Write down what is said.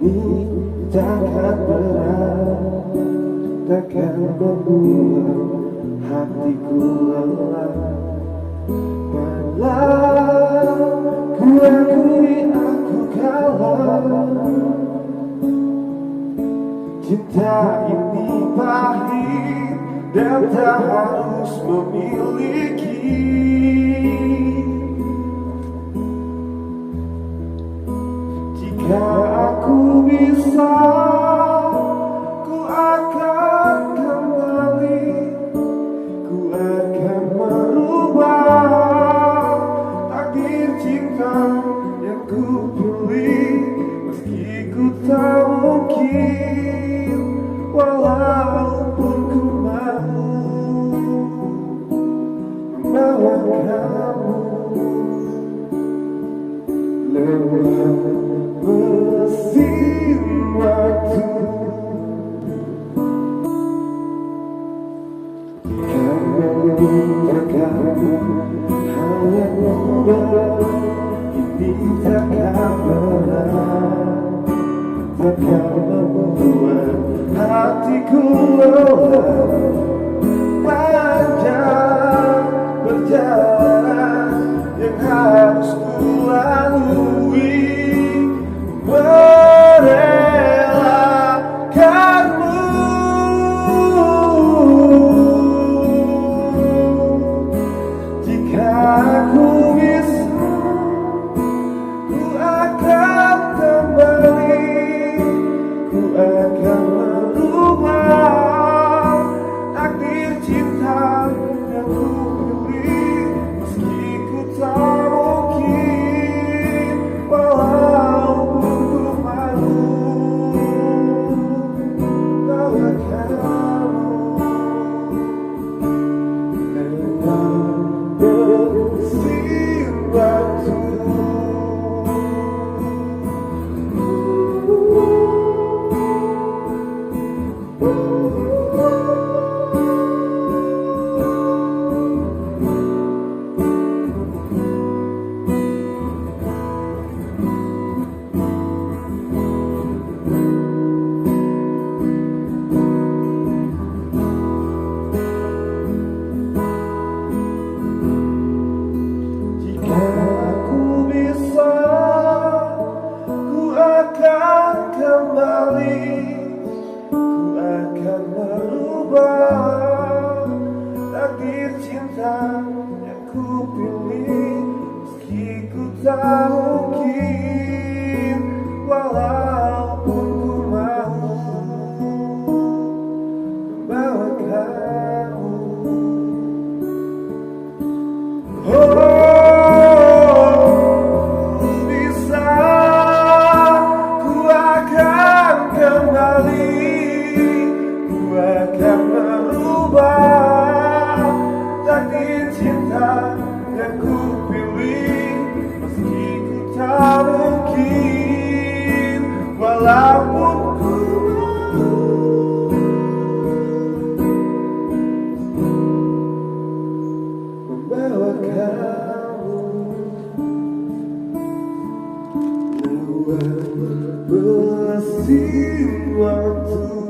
ini takkan berat, takkan membuat hatiku lelah. Walau ku akui aku kalah, cinta ini pahit dan tak harus memiliki. Jika aku bisa, ku akan kembali, ku akan merubah takdir cinta yang ku pilih. Meski ku tak mungkin, walaupun ku mahu membawa kamu lewat mesin waktu. Karena kamu hanya mudah, ini takkan berat, takkan membuat hatiku lelah. Panjang perjalanan yang harus ku lalui, merelakanmu. Jika aku bisa, ku akan kembali, ku akan merubah takdir cinta yang ku pilih. Meski ku tak mungkin, walaupun ku malu bawa kamu lewat mesin waktu. Kembali, ku akan merubah takdir cinta yang ku pilih. Meski ku tak mungkin, walaupun ku mahu membawa kamu. Kembali, ku akan merubah takdir cinta yang ku pilih. Meski ku tak mungkin, walaupun ku membawa kamu lewat mesin waktu.